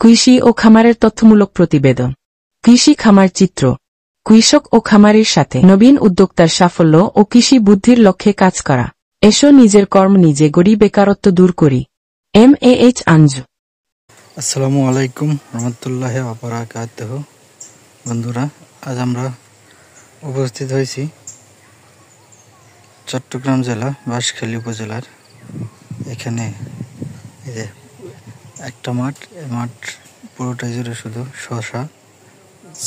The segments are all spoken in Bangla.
কৃষি ও খামারের তথ্যমূলক প্রতিবেদন। কৃষি খামার চিত্র। কৃষক ও খামারির সাথে নবীন উদ্যোক্তার সাফল্য ও কৃষি বুদ্ধির লক্ষ্যে কাজ করা। এসো নিজের কর্ম নিজে গড়ি, বেকারত্ব দূর করি। MAH আঞ্জু। আসসালামু আলাইকুম রহমতুল্লাহি ওয়া বারাকাতুহু। বন্ধুরা, আজ আমরা উপস্থিত হয়েছি চট্টগ্রাম জেলা বাঁশখালী উপজেলার। এখানে এই যে একটা মাঠ, এই মাঠ পুরোটাই জুড়ে শুধু শসা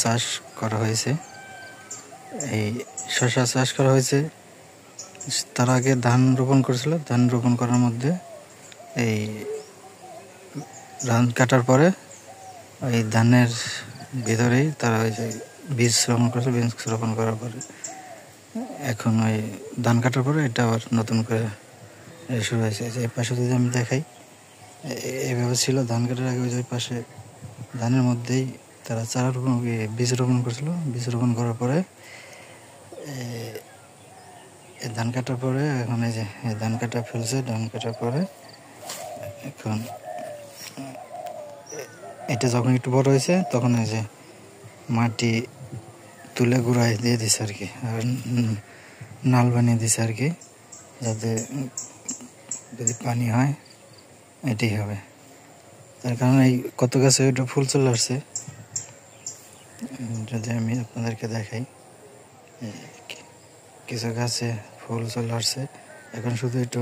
চাষ করা হয়েছে। এই শসা চাষ করা হয়েছে, তার আগে ধান রোপণ করেছিল। ধান রোপণ করার মধ্যে এই ধান কাটার পরে ওই ধানের ভিতরেই তারা ওই যে বীজ রোপণ করেছে। বীজ রোপণ করার পরে এখন ওই ধান কাটার পরে এটা আবার নতুন করে শুরু হয়েছে। এই পাশে যদি আমি দেখাই, এইভাবে ছিল ধান কাটার আগে। ওই পাশে ধানের মধ্যেই তারা চারা রোপণ, বীজ রোপণ করেছিল। বীজ রোপণ করার পরে ধান কাটার পরে এখন এই যে ধান কাটা ফেলছে। ধান কাটার পরে এখন এটা যখন একটু বড় হয়েছে তখন এই যে মাটি তুলে গুঁড়ায় দিয়ে দিছে আর কি, আর নাল বানিয়ে দিছে আর কি, যাতে যদি পানি হয় এটাই হবে। তার কারণে এই কত গাছে ওইটা ফুল চলে আসছে। যদি আমি আপনাদেরকে দেখাই, কিছু গাছে ফুল চলে আসছে। এখন শুধু একটু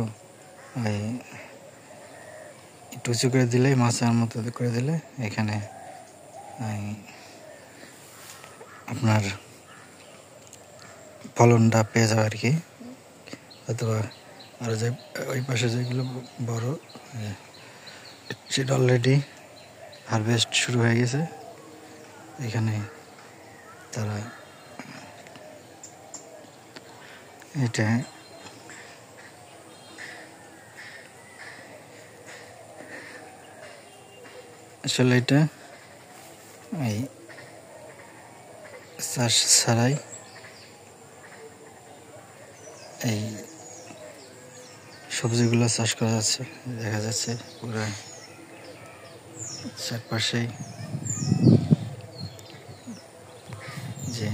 উঁচু করে দিলেই, মাচার মতো করে দিলে এখানে আপনার ফলনটা পেয়ে যাবে আর কি। অথবা আর যে ওই পাশে যেগুলো বড়, সেটা অলরেডি হারভেস্ট শুরু হয়ে গেছে। এখানে তারা এটা আসলে এটা এই চাষ ছাড়াই এই সবজিগুলো চাষ করা যাচ্ছে। দেখা যাচ্ছে পুরো চারপাশেই যে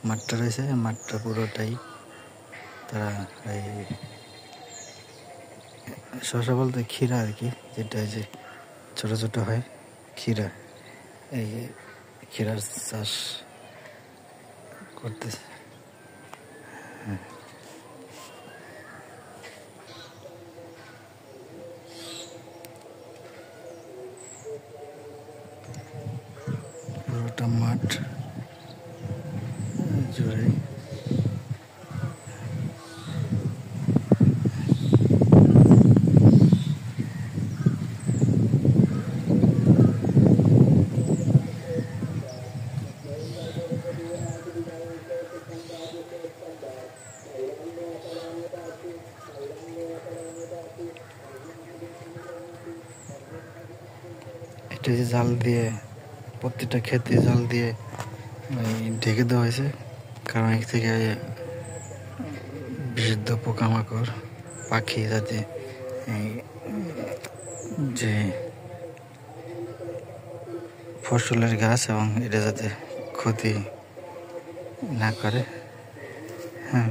মাঠটা রয়েছে, মাঠটা পুরোটাই তারা এই শসা বলতে ক্ষীরা আর কি, যেটা যে ছোট ছোট হয় ক্ষীরা, এই ক্ষীরার চাষ করতেছে। পুরোটা মাঠ জুড়ে এটা যে জাল দিয়ে, প্রত্যেকটা ক্ষেতে জাল দিয়ে ঢেকে দেওয়া হয়েছে, কারণ এর থেকে বিশুদ্ধ পোকামাকড়, পাখি যাতে যে ফসলের গাছ এবং এটা যাতে ক্ষতি না করে। হ্যাঁ।